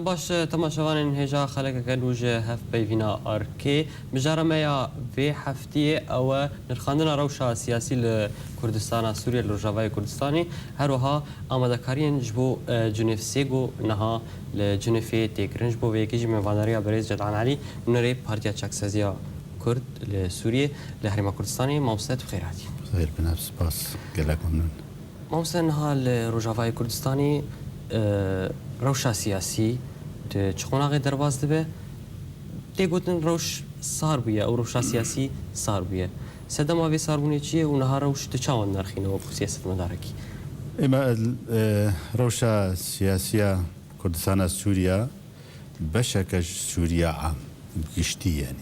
باش تماشاوان هجا خلق كنوج هف بيفينا اركي بجارميا في حفتي او نرخاندنا روشا سياسي لكردستان سوريا لروجافاي كردستاني هروها امادكارين جبو جنيف سيغو نها لجنيف تيكرنج بو ويكيجي من فاناريا بريز جدعان علي نري بارتيا تشاكسازيا كرد لسوريا لحريم كردستاني موساد بخيراتي خير بنفس باس قالك ممنون موساد نها لروجافاي كردستاني روشا سياسي تشخونا غير درباز دبه تيقولن روش صار بيه او روشا سياسي صار بيه سدما في صار بني شيء ونهار روش تشاون نرخينا وفي سياسة مداركي اما روشا سياسية كردستان سوريا بشكل سوريا عام گشتی يعني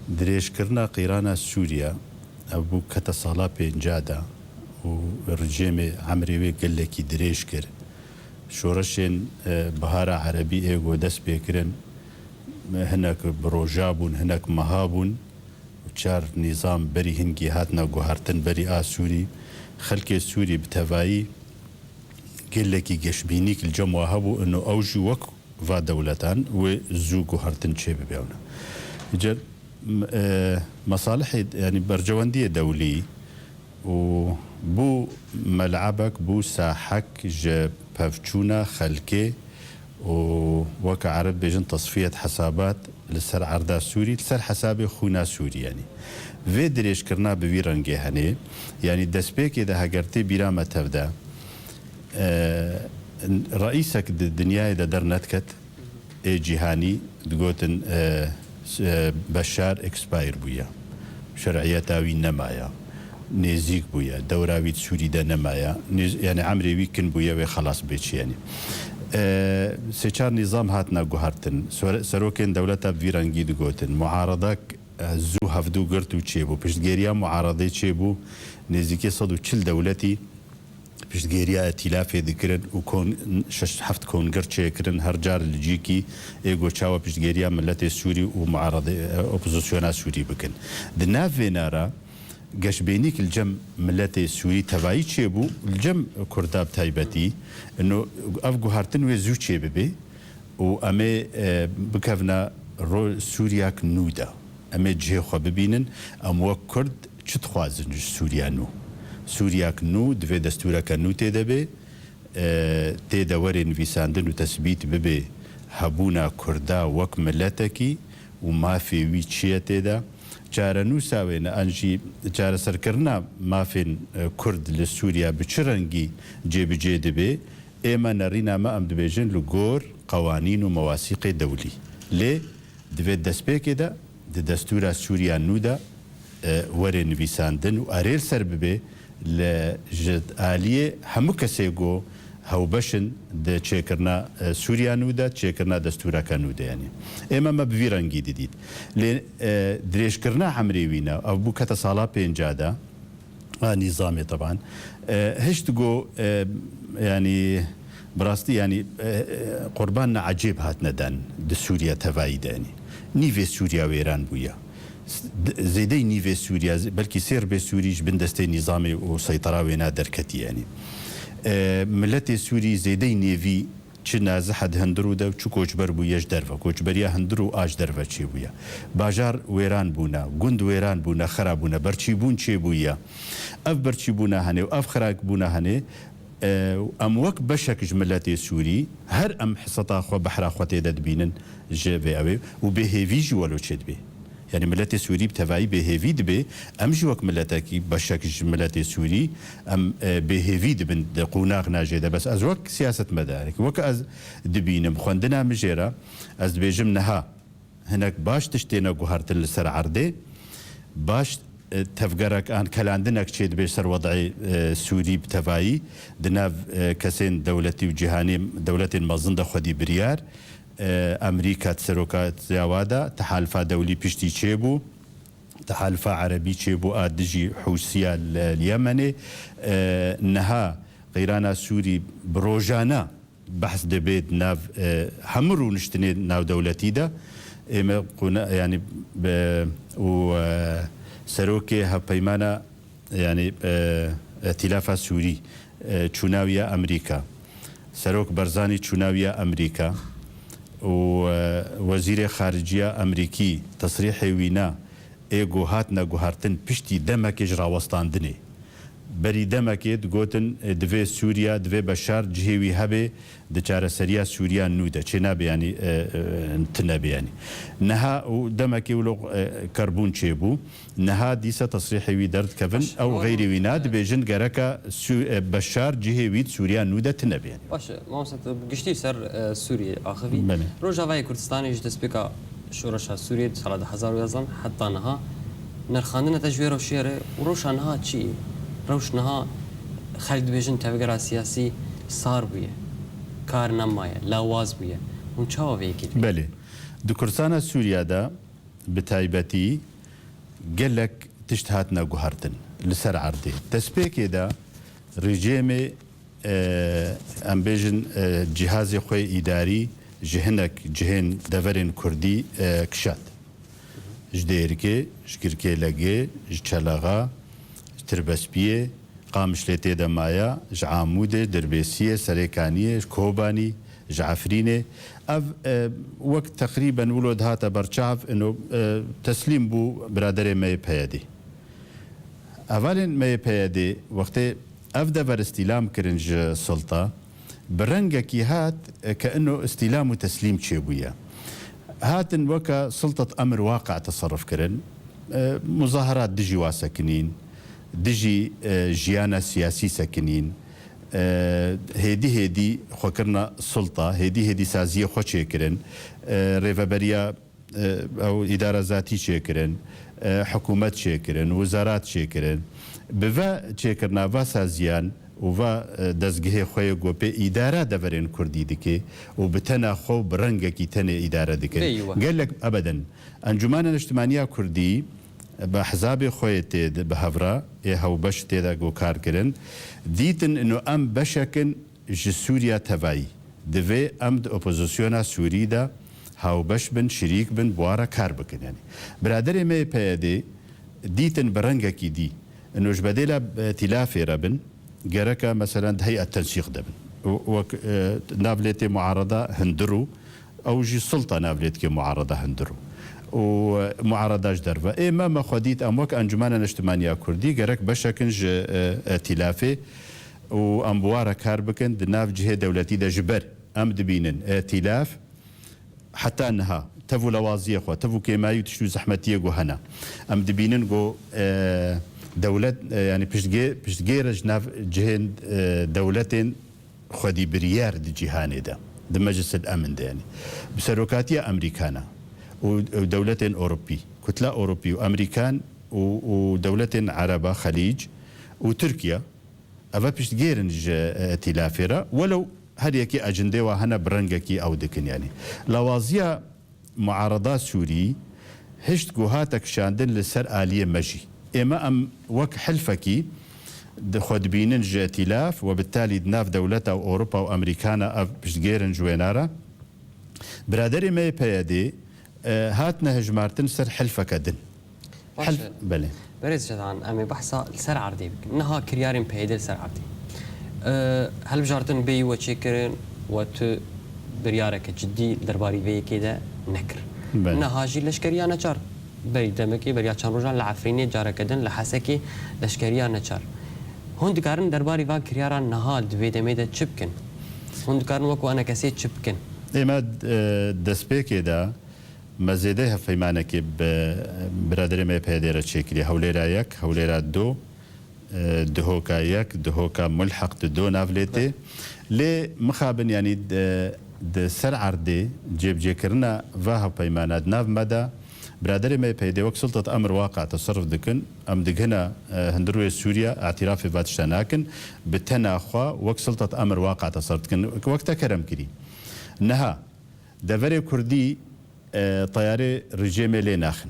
دريش كرنا قيرانا سوريا ابو كتصالا بنجادا ورجيمي عمري قال لك دريش كر شورشين بهارة عربي ايغو دس بيكرن هناك بروجابون هناك مهابون وشار نظام بري هنجي هاتنا جوهرتن بري سوري خلق سوري بتفاي قال لك جشبينيك الجمع هبو انه اوجي وك فا دولتان وزو جوهرتن شيء بيونا جل مصالح يعني برجواندية دولي وبو ملعبك بو ساحك جاب بافچونا خلكي ووكا عرب بيجن تصفية حسابات لسر عردا سوري لسر حساب خونا سوري يعني في دريش كرنا بويرانجي هني يعني دسبيك إذا هقرتي بيرامة تبدا رئيسك الدنيا إذا درنتكت جيهاني تقولن بشار اكسباير بويا شرعية تاوي نمايا نزيك بويا دوراويت سوري دا نمايا يعني عمري ويكن بويا وخلاص بيتش يعني سيشار نظام هاتنا قهرتن سروكين دولتا بفيرانجي دقوتن معارضك زو هفدو قرتو تشيبو بشتغيريا معارضي تشيبو نزيكي صدو تشل دولتي بشتغيريا ائتلافي ذكرن وكون شش حفت كون قرت شيكرن هرجار الجيكي ايغو تشاوا بشتغيريا ملتي سوري ومعارضي اوبوزيسيونا سوري بكن دنا فينارا قش بينيك الجم ملتي سوري تبعي تشيبو الجم كرداب تايبتي انه افغو هارتن وزو تشيبي وامي بكفنا رو سورياك نودا امي جي خو ببينن ام وك كرد تشتخوازن سوريا نو سورياك نو دفي دستورك نو تدبي تيدا ورين فيساندن وتثبيت ببي هبونا كردا وك ملتكي وما في وي تشي تيدا جارة نوساوين أنجي جارة سركرنا ما فين كرد لسوريا بشرنجي جيب جيدبي إما نرينا ما أم دبيجن لغور قوانين ومواثيق دولي ليه دفي دسبيك دا دستورة سوريا نودا ورين فيساندن وأريل سرببي لجد آلية همو كسيغو هاو بشن ده تشيكرنا سوريا نودا تشيكرنا دستورا كانودا يعني اما ما بفيرانجي جديد لين دريش كرنا عمريوينا او بو كتصالا بينجادا نظامي طبعا هش تقو يعني براستي يعني قرباننا عجيب هاتنا دان ده سوريا تفايد يعني نيفي سوريا ويران بويا زيدي نيفي سوريا بلكي سير بسوريش بندستي نظامي وسيطرة وينا دركتي يعني ملت سوری زیدی نیوی چه نازحد هندرو ده چه کوچبر بویش درفه کوچبریا هندرو آج درفه چی بویا باجار ویران بونا گند ویران بونا خراب بونا برچی بون چی بویا اف برچی بونا هنه و اف خراک بونا هنه ام وک بشک ملت سوری هر ام حصتا خو بحر خوته دد بینن جوی اوی و به هیوی جوالو چد بی يعني ملت سوري بتفاعي بهيفيد به ام جوك ملتكي بشكل ملت سوري ام بهيفيد بن قوناغ ناجده بس از وك سياسه مدارك وك از دبينم خوندنا مجيرا از بيجمنها هناك باش تشتينا جوهرت السر عرضي باش تفقرك ان كلاندنك تشيد بيسر وضعي سوري بتفاعي دناف كسين دولتي وجهاني دولتي مزنده خدي بريار امريكا تسروكات زوادا تحالفا دولي بيشتي تشيبو تحالفا عربي تشيبو ادجي حوثيه اليمني نها غيرانا سوري بروجانا بحث دبيت ناف حمرو نشتني ناو دولتي دا يعني و سروكي هبيمانا يعني ائتلاف سوري تشوناويا امريكا سروك برزاني تشوناويا امريكا ووزير خارجية أمريكي تصريح وينا إيجو هاتنا جوهرتن بشتي دمك إجرا وسطاندني بري دمك دقوتن دفي سوريا دفي بشار جهوي هبه دچار سريا سوريا نودا چناب يعني تناب يعني نها دمك ولو كربون چيبو نها ديسا تصريح وي درد كفن او غير ويناد بيجن جركا بشار جهوي سوريا نودا تناب يعني باش ما وصلت قشتي سر سوريا اخوي روجاوي كردستان جدس بك شورش سوريا سال 2000 حتى نها نرخاندنا تجوير وشيره وروشانها تشي روشنها خالد بيجن تفكر سياسي صار بيه كار نمايه لاواز بيه ونشاو فيكي بله دو كردستان سوريا دا بتايبتي قالك تشتهاتنا جوهرتن لسر عرضي تسبيك دا رجيمي ام بيجن جهازي خوي اداري جهنك جهن دفرين كردي كشات جديركي شكركي لاجي جشلاغا تربسبيه قامشلتي دمايا جعاموده دربيسيه سريكانيه كوباني جعفرينه اف وقت تقريبا ولد هاتا برشاف انه تسليم بو برادر مي بيادي اولين مي بيادي وقت افدا بر استلام كرنج سلطه برنجكي هات كانه استلام وتسليم تشيبويا هاتن وكا سلطه امر واقع تصرف كرن مظاهرات دجي واسكنين دجي جيانا سياسي ساكنين هيدي خوكرنا سلطة هيدي سازية خو شكرن ريفابريا أو إدارة ذاتي شكرن حكومات شكرن وزارات شكرن بفا شكرنا فا سازيان وفا دزگه خوی گوپه اداره دورین کردی دکه و بتنا خو برنگه کی تنه اداره دکه قال لك ابدا انجمان الاجتماعيه كردي بحزاب خويتي بهفرا هاو باش تيدا جو كاركرن ديتن انه ام بشكن سوريا تبعي دفي ام اوبوزيسيونا سوريدا هاو باش بن شريك بن بوارا كار بكن يعني برادر مي بيدي ديتن برنجا كي دي انه جبديلا تلافي ربن جركا مثلا هيئه التنسيق دبن نافلتي معارضه هندرو او جي سلطه نافلتي معارضه هندرو ومعارضاش درفا اما ما خديت اموك انجمان الاجتماعيه كردي جرك بشكنج ائتلافي وامبوارا كاربكن دناف جهه دولتي دا جبر ام دبينن ائتلاف حتى انها تفو لوازيه خو تفو كيمايو تشو زحمتيه جو هنا ام دبينن جو دولت يعني بشتجير جناف جهه دولتين خدي بريار دي جهاني دا مجلس الامن ده يعني بسروكاتيه امريكانا ودولتين أوروبي كتلة أوروبي وأمريكان ودولتين عربة خليج وتركيا أفا بيشتغيرنج تلافرة ولو هريكي أجندة وهنا برنجكي أو دكن يعني لوازيا معارضات سوري هشت جوهاتك شاندن لسر آلية مجي إما أم وك حلفكي خد بيننج ائتلاف وبالتالي دناف دولتا أوروبا وأمريكانا أف بيشتغيرنج وينارا برادري ما يبيدي هاتنا هجمارتن سر حلفك دن حلف بله بريز جدعان امي بحثا سر عردي بك انها كريارين بيدل سر عردي هل بجارتن بي وتشكرن وت بريارك جدي درباري في كده نكر انها جي لشكريا نچار بري دمكي بريا چان روجان لعفريني جارك دن لحسكي لشكريا نچار هوند كارن درباري وا كريارا نهال دوي دميده چبكن هوند كارن وكو انا كسي چبكن اما دسبيكي دا مزيده فيمانك برادر ما بهدير شكلي هوليرا يك هوليرا دو دهوكا يك دهوكا ملحق دو نافلتي لي مخابن يعني د سر عردي جيب جيكرنا فاها فيمانات ناف مدى برادر ما بهدي وقت سلطة امر واقع تصرف دكن ام دغنا هندروي سوريا اعتراف باتشتناكن بتناخوا وقت سلطة امر واقع تصرف دكن وقت كرم كري نها دفري كردي طياري رجيمي لي ناخن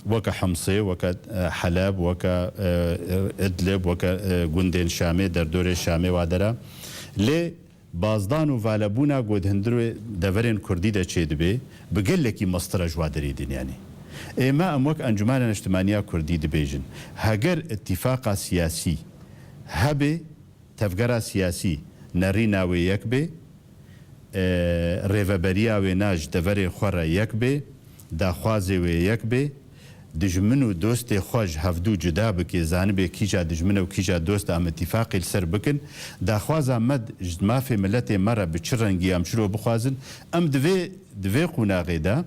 وكا حمصي وكا حلب وكا ادلب وكا جندين شامي دردوري شامي وادرا لي بازدان وفالبونا قد هندرو دفرين كردي دا چه دبي بقل لكي مصطر جوادري دين يعني اما اموك انجمان الاجتماعية كردي دبيجن هاگر اتفاق سياسي هبه تفقر سياسي نرينا ويكبه ڕێڤەبەریا وێناژ دەڤەرێ خۆڕە یەک بێ داخوازێ وێ یەک بێ دژمن و دۆستێ خۆش هەفتوو جدا بکێ زانبێ کیجا دژمنە و کیجا دۆست ئامەتیفاقی سەر بکن داخوازە مەد مافێ ملەتێ مەرە بچ ڕەنگی ئەم شرۆ بخوازن ئەم دوێ قوناغێدا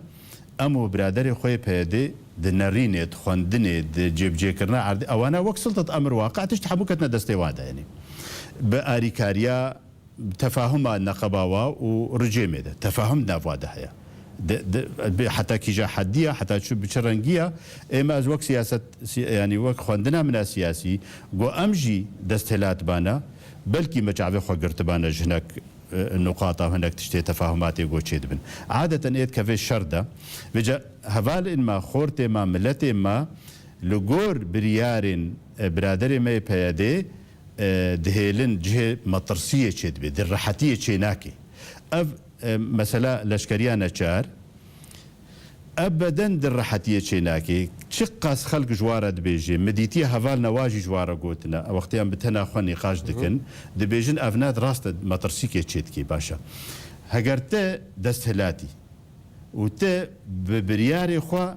ئەم و برادەرێ خۆی پێدێ دنەڕینێت خوێندنێت جێبجێکردنا عردی ئەوانە وەک سڵتت ئەمر واقع تشت هەموو کەتنە دەستێ وادایێنێ بە ئاریکاریا تەفاهمە نەقەباوە و ڕجێمێدە تەفاهم ناوادە هەیە حتى كيجا حدية حتى تشوف بشرنجية إما از وقت سياسة يعني وقت خواندنا من السياسي جو أمجي دستهلات بانا بلكي مجعبه خو قرتبانا جهناك النقاط هناك تشتي تفاهمات جو تشيد بن عادة إيد كفي الشردة بجا هفال إن ما خورتي ما ملتي ما لجور بريارين برادري ما يبيادي دهيلن جهة مطرسية تشيد بي درحتية تشيناكي مثلا لشكريانا شار ابدا درحتيه تشيناكي تشقاس خلق جواره دبيجي مديتي هفال نواجي جواره قوتنا وقتيا بتنا خو نقاش دكن دبيجن افناد راست مطرسيكي تشيتكي باشا هجرت دستهلاتي وت ببرياري خو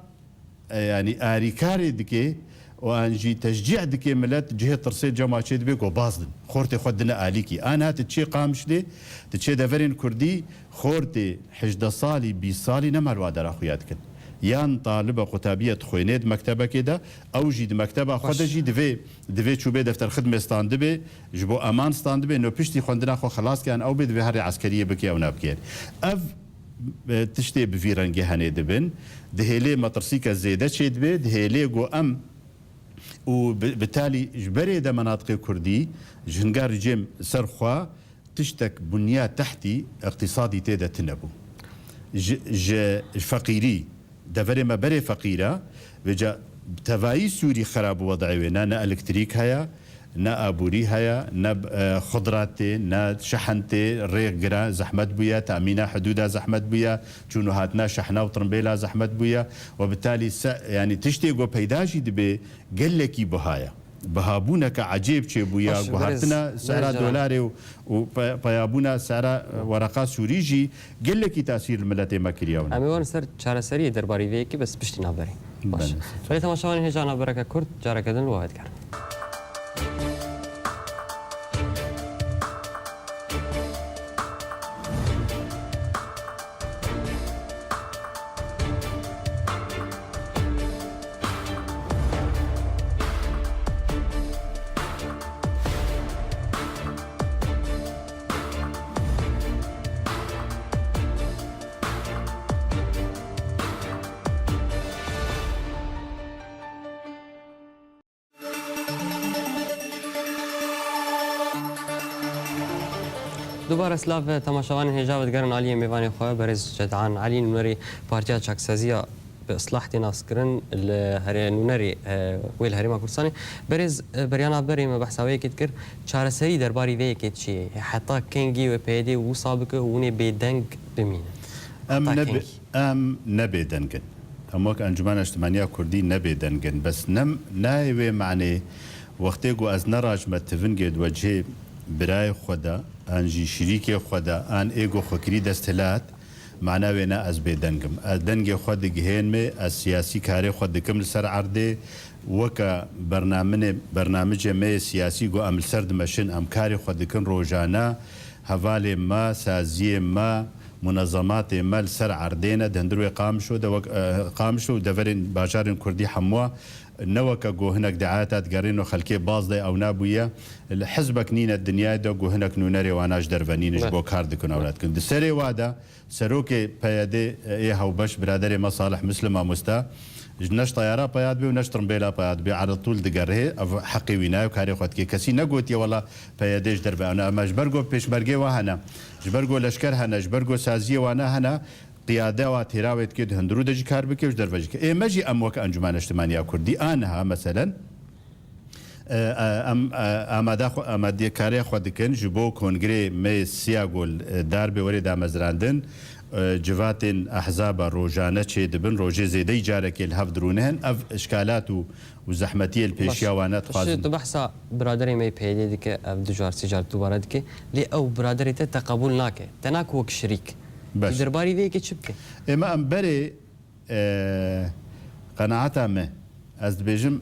يعني اريكاري دكي وانجي تشجيع دكي ملات جهه ترسيد جماعه تشيد بيك وبازن خورتي خدنا اليكي انا تشي قامش لي تشي دفرين كردي خورتي حجد صالي بي صالي نمر وادر اخوياتكن يان طالبه قطابيه خوينيد مكتبه كده او جيد مكتبه خد جي دفي تشوبي دفتر خدمه ستاند بي جبو امان ستاند بي نو بيشتي خوندنا خو خلاص كان او بي هري عسكريه بكي او نابكير اف تشتي بفيرنجي هني دبن دهيلي مطرسيكا زيده تشيد بي دهيلي جو ام وبالتالي جبري ده مناطق كردي جنقار جيم سرخوا تشتك بنيات تحتي اقتصادي تيدا تنبو فقيري دفري ما بري فقيرة بجا تفاي سوري خراب وضعينا نا الكتريك هيا نا ابوري هيا نا خضراتي نا شحنتي ريغرا زحمت بويا تامينا حدودا زحمت بويا چونو هاتنا شحنا وطرمبيلا زحمت بويا وبالتالي يعني تشتي جو بيداجي دبي قلكي بهايا بهابونك عجيب شي بويا وهاتنا سعر دولاري وبيابونا سعر ورقات سوريجي قلكي تاثير الملتي ماكرياون امي وان سر چاره سري درباري ويكي بس بشتي نابري باش ولی تماشاوان هجانا بركه كرد جاره كدن واحد كار دوباره سلاف تماشاوان هجاوت گرن علی میوانی خواه برز جدعان علی نونری پارتیا چاکسازیا به اصلاح ناس کرن الهری نونری ویل هریما کردستانی برز بریانا بریم بحثاوی کت کر چهار سری درباری وی کت چیه حتی کنگی و پیدی و سابقه ونی بدنگ بمین ام نبیدنگن اما که انجمن اجتماعی کردی نبیدنگن بس نم نایوه معنی وقتی گو از نراج متفنگید وجه برای خدا انجي شريكي خدا ان ايجو خكري دستلات معنا وينا از بيدنگم دنگ خود جهين مي السياسي كاري خود كمل سر عرضي وكا برنامج مي سياسي جو عمل سرد مشن امكاري خود كن روجانا حوالي ما سازي ما منظمات مال سر عرضينا دندرو قامشو دفرين باشارين كردي حموا نوكا جو هناك دعاتات قارينو خلكي باصدي او نابويا حزبك نين الدنيا دو جو هناك نونري واناش درفانين جبو كاردكن اولادكن دسري وادا سروكي بيادي ايه او باش برادري مصالح مسلمه مستا نش طياره بياد بي ونش ترمبيلا بياد بي على طول دقره حقي ويناي وكاري خدكي كسي نقوتي والله بياديش دربا انا مجبرغو بيشبرغي وهنا جبرغو لشكر هنا جبرغو سازيه وانا هنا قياده وتراوت كد هندرو دجي كار بكي دربجك اي ماجي اموك انجمان اجتماعيه كردي انها مثلا امادي كاري خدكن جبو كونغري مي سياغول داربي وريدا مزراندن جواتن احزاب روجانه چه دبن روجه زيدي جارك الهف درونهن اف اشكالات وزحمتيه البيشيوانات خاصه بحث برادري مي بيدي ديك اف دجار سيجار دوباره ديك لي او برادري تقبل ناك تناك وك شريك باش. درباري ذيك تشبكي اما ام بري قناعتها ما از بيجم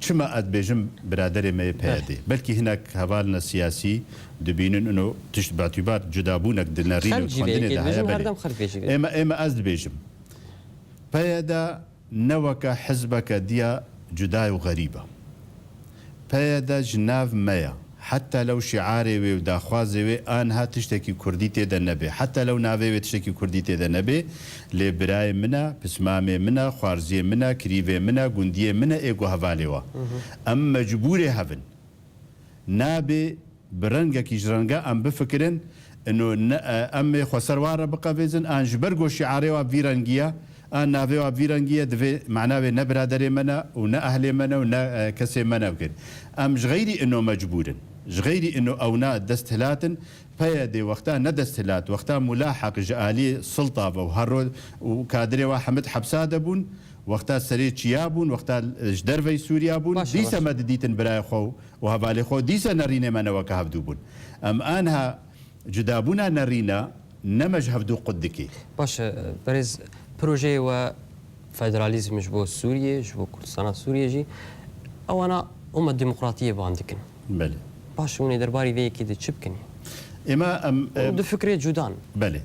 چما اد بيجم برادر ما بيدي بلكي هناك هبالنا سياسي دبينن انه تشت باعتبار جدابونك دنارين وخندين ده اما از بيجم بيدا نوك حزبك ديا جداي وغريبه بيدا جناف مايا حتى لو شعاري وداخوازي انها تشتكي كرديتي دا نبي حتى لو نافي تشتكي كرديتي دا نبي لبراي منا بسمامي منا خوارزي منا كريفي منا قنديه منا ايقو هفاليوا ام مجبوري هفن نابي برنگا كي جرنگا ام بفكرن انه امي خسرواره بقى فيزن ان جبرغو شعاري وفيرنگيا ان نافي وفيرنگيا دفي معناه نبرادري منا ونا اهلي منا ونا كسي منا بكن ام غيري انه مجبورن غيري انه اونا دستهلاتن فيدي وقتها ندستهلات وقتها ملاحق جالي سلطه وهرو وكادري وحمد حبساده بون وقتها سري يابون وقتها جدرفي سوريا بون ديسا مدديتن براي خو وهبالي خو ديسا نرينا ما نوكا بون ام انها جدابونا نرينا نمج هفدو قدكي باش بريز بروجي و فدراليزم جبو سوريا جبو كردستان سوريا جي او انا ديمقراطيه باندكن بله باش وني درباري ذي كده تشبكني اما ام دو فكرة جودان بله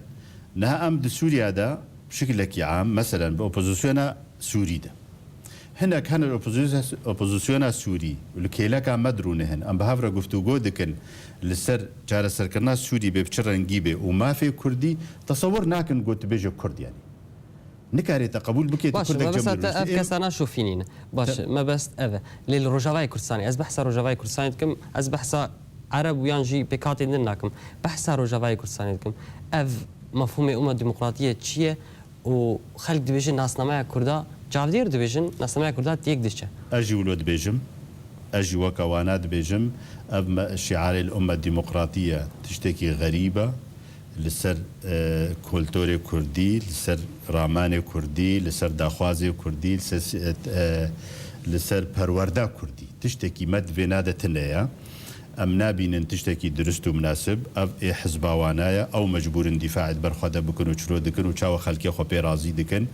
نها ام سوريا دا بشكل عام مثلا باوبوزيسيون سوري دا هنا كان الاوبوزيسيون سوري والكيلا كان مدرونهن ام بهافرا گفتگو دكن لسر جار سركرنا سوري ببچرنگي به وما في كردي تصور ناكن قلت بيجو كرد يعني نكاري تقبل بكي باش ما بس افكاسانا شوفينين باش ما بس اذا للرجاوي كردستاني از بحث رجاوي كردستاني كم از بحث عرب ويانجي بكاتي نناكم بحث رجاوي كردستاني كم اف مفهوم ديمقراطيه تشيه وخلق ديفيجن ناسنامه كردا جافدير ديفيجن ناسنامه كردا تيك ديشه اجي ولود بيجم اجي وكوانات بيجم شعار الامه الديمقراطيه تشتكي غريبه لسر كولتوري كردي لسر رامان كردي لسر داخوازي كردي لسر پرورده كردي تشتكي مد فيناده تنيا ام نابين تشتكي درست ومناسب اف حزباوانايا او مجبور اندفاع برخده بكن وشرو دكن وشاو خلكي خو بيرازي دكن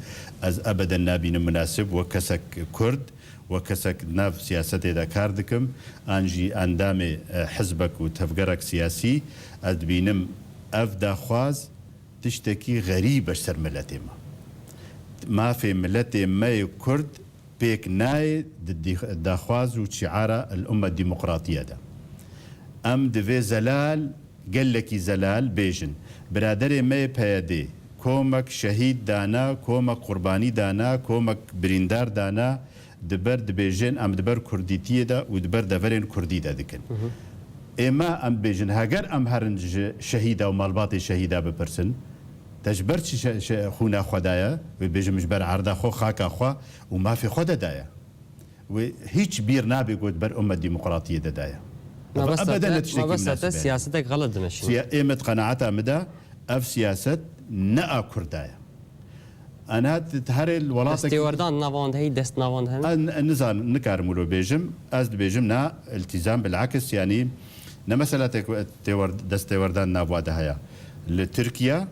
از ابدا نابين مناسب وكسك كرد وكسك ناف سياسته دا كاردكم انجي اندام حزبك وتفقرك سياسي ادبينم اف داخواز تشتكي غريبة سر ملتي ما في ملتي ما كرد بيك ناي داخواز وشعار الأمة الديمقراطية دا ام دفي زلال قال لك زلال بيجن برادري ما بيدي كومك شهيد دانا كومك قرباني دانا كومك بريندار دانا دبر دبيجن ام دبر كرديتية دا ودبر دفرين كردي دا دكن اما ام بيجن هاجر ام هرنج شهيده ومالباطي شهيده ببرسن تجبرت خونا خدايا وبيجن مجبر عرضا خو خاكا خو وما في خدا دايا وهيج بير نابي قد بر امه الديمقراطيه دايا ابدا ما بس سياستك غلط ماشي ايمت قناعتها مدى اف سياسه نا كردايا انا تهري الولاصه استوردان نافوند هي دست نافوند هن نزان نكارمولو بيجم از بيجمنا التزام بالعكس يعني نمثلا دستوردان نافواده هيا لتركيا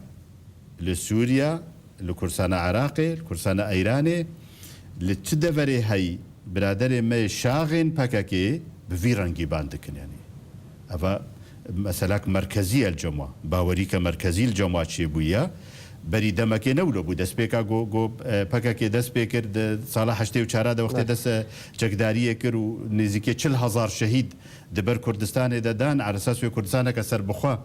لسوريا لكرسانة عراقي لكرسانة ايراني لتدفري هي برادري ما شاغن باكاكي بفيرانجي باندكن يعني افا مسألة مركزية الجمعة باوريكا مركزي الجمعة شيبويا بري دمكي نولو بو دست بيكا جو باكاكي دست بيكر صالح هشتي وچارا ده وقت دست جگداريه كر و نزيكي 40,000 شهيد دبر كردستان دان على اساس كردستان كسر بخوا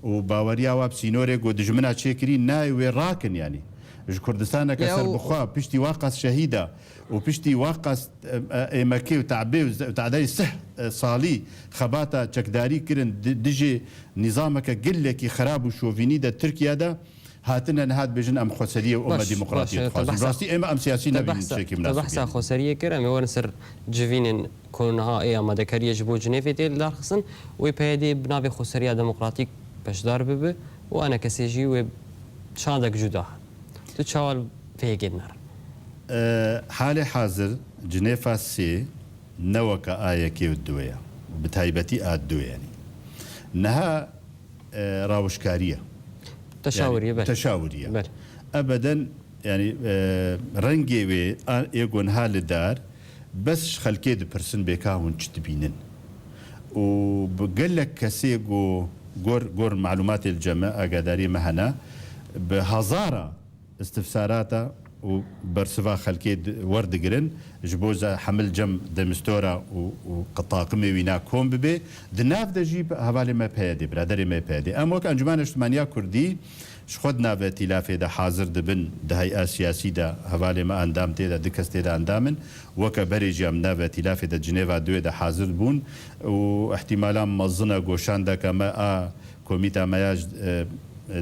وباوريا واب سينوري جو دجمنا تشيكري ناي وراكن يعني كردستان كسر بخوا بيشتي واقص شهيده وبيشتي واقص امكي وتعبي وتعدي سه صالي خباتا جگداري كرن دجي نظامك قلك خراب وشوفيني ده تركيا ده هاتنا نهاد بجن ام خسريه وام ديمقراطيه راستي اما ام سياسي نبي شيء مناسب بحث خسريه كرم ورنسر جوين كونها اي ام دكريه جبو جنيف ديل دارخصن وي بيدي بنافي خسريه ديمقراطيك باش دار بب وانا كسيجي و شادك جدا تشاول في جنر حالي حاضر جنيفا سي نوك آية كيف الدوية وبتايبتي الدوية يعني نها راوشكارية تشاورية يعني تشاورية بل. أبدا يعني رنجي وي يقون هالدار بس خلكي دي برسن بيكاون تشتبينن وبقول لك كسيجو جور معلومات الجماعة قداري مهنا بهزارة استفساراته وبرسفا خلكي ورد جرن جبوزا حمل جم دمستورا وقطاقمي وينا كوم ببي دناف دجيب هوالي ما بيدي برادري ما بيدي اموك انجمان اجتماعية كردي شخدنا في تلافي دا حاضر دبن دا هيئة سياسي دا هوالي ما اندام تيدا دكستي دا اندامن وكا بريجي امنا في تلافي دا جنيفا دوي دا حاضر بون واحتمالا مظنة قوشان دا كما كوميتا مياج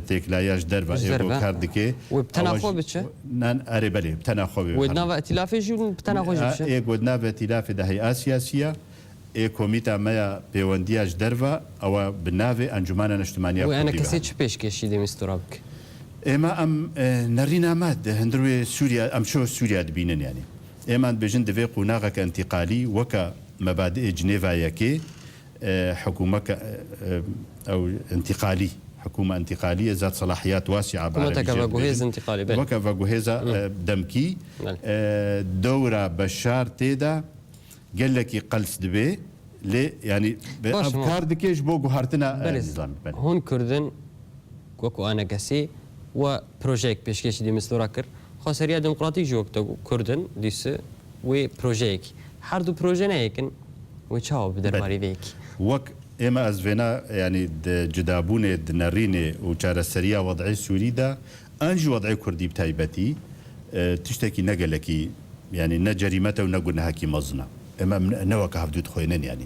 تكلاياش دربا ايغو كاردكي وبتناخو بتشه نان اري بلي بتناخو ودنا ائتلافي جو بتناخو بتشه اي ودنا ائتلاف ده هيئة سياسية اي كوميتا مايا بيوندياش دربا او بنافي انجمان الاجتماعية وانا كسيتش بيشكي دي مسترابك اما ام نرينا ماد هندروي سوريا ام شو سوريا دبينن يعني اما بجن دفي قناغك انتقالي وكا مبادئ جنيفا يكي حكومة او انتقالي حكومة انتقالية ذات صلاحيات واسعة حكومة كفاغوهيز انتقالي وكفاغوهيزا دمكي دورة بشار تيدا قال لك يقلس دبي لي يعني أفكار دكيش بوغو هارتنا نظام هون كردن وكو أنا قسي وبروجيك بيشكيش دي مستوراكر خاصرية ديمقراطية جوكتا كردن ديس وبروجيك حردو بروجينا هيكن ويتشاو بدرباري فيك وك اما ازفينا يعني جدابونه نرينه وشارسريا وضعي سوري دا انجي وضعي كردي بتايبتي تشتكي نقلكي يعني نجريمته ونقولنا هكي مزنا اما نوك هفدود خوينن يعني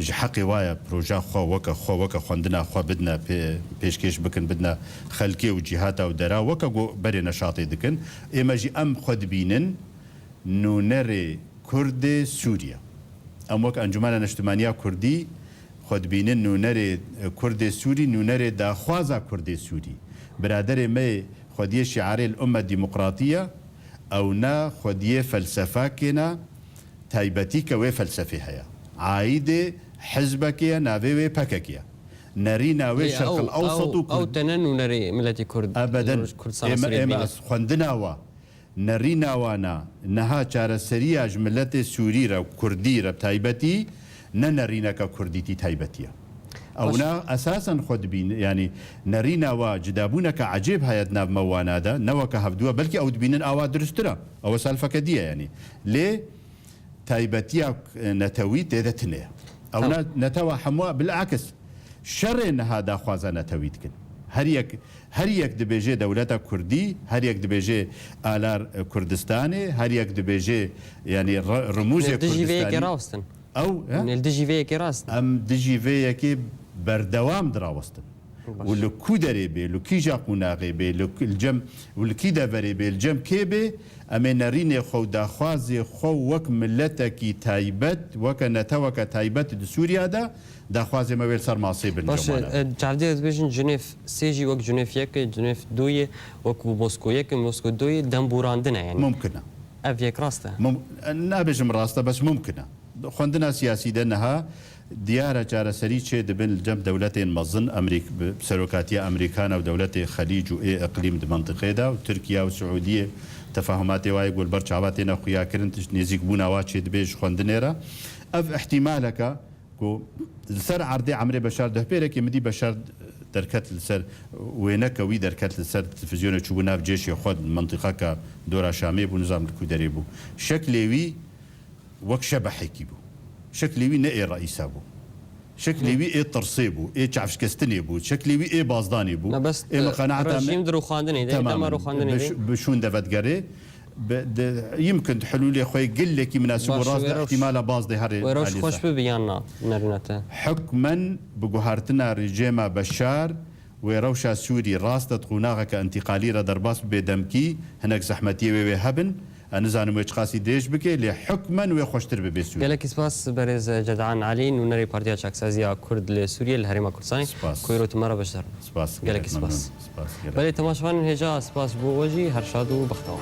حقي وايا بروجا خو وكا خوندنا خو بدنا بيشكيش بكن بدنا خلكي وجهاتا ودرا وكا بري نشاطي دكن اما جي ام خد بينن نو نري كردي سوريا ام وك انجمان الاجتماعية كردي خود بینن نونر کرد سوری نونر داخوازا کرد سوری برادر ما خودی شعار الأمة الديمقراطية أو نا خودی فلسفة كنا تايبتي كوي فلسفة هيا عايدة حزبك ناوي بككيا نري ناوي الشرق الأوسط أو تنن نري ملتي كرد أبدا إما خندنا وا نري ناوانا نها چار سرياج ملت سوري را كردي را تايبتي نرينا كرديتي تايبتيا او نا اساسا خود بين يعني نرينا وجدابونا كعجيب هيدنا موانا دا نوك هفدوا بلكي او دبينن او درسترا او سالفه كديه يعني ليه تايبتيا نتوي تدتنا او نتوا حموا بالعكس شر هذا خوازا نتويتكن هر یک دبيجي دولتا كردي هر یک دبيجي آلار كردستاني هر یک دبيجي يعني رموز كردستاني او الدجي في كراست ام دجي في كي بردوام دراوستن ولو كودري بي لو كيجا قناغي بي لو الجم والكي دبري بي الجم كيبي امنرين خو داخوازي خو وك ملتك تايبت وكنتوك تايبت سوريا دا داخوازي ما بيل صار معصيب باش تعرضي بيجن جنيف سيجي وك جنيف يك جنيف دوي وك موسكو يك موسكو دوي دمبوراندنا يعني ممكنه افيك راسته نابجم راسته بس ممكنه خوندنا سياسي دنها ديارة جارة سريتشي دبن الجنب دولتين مظن أمريك بسروكاتية أمريكانا ودولة خليج وإيه إقليم منطقة دا وتركيا والسعودية تفاهماتي واي يقول برشعباتنا خويا كرنتش نيزيك بونا واتشي دبيج خوندنيرا أف احتمالك كو السر عرضي عمري بشار دهبيرك يمدي بشار دركت السر وينك وي دركت السر التلفزيون تشوفونا في جيش ياخذ المنطقة كدورة شامية بنظام الكودري بو شكلي وك شبحكي بو شكلي وي نئي رئيسا بو شكلي وي اي ترصيبو اي تعفش كستني بو شكلي وي اي بازداني بو بس اي مقناعتا رجيم درو خاندني تمام روخاندني بشون دفتقري يمكن حلول خوي قل لك مناسب راس احتمال باز ظهر ويروش خوش ببياننا نرنته حكما بجوهرتنا رجيما بشار ويروشا سوري راس تقوناغا كانتقالي درباس بدمكي هناك زحمتي وهبن أنا زانم ويشخاصي ديش بكي لحكما ويخوشتر ببسوريا. قالك سباس برز جدعان علي ونري بارتيا شاكسازيا كرد لسوريا الهريمة كردستاني كويرو تمارا بشتر. سباس. قالك سباس. بلي تماشوان هجا سباس بو وجي هرشادو بختاو.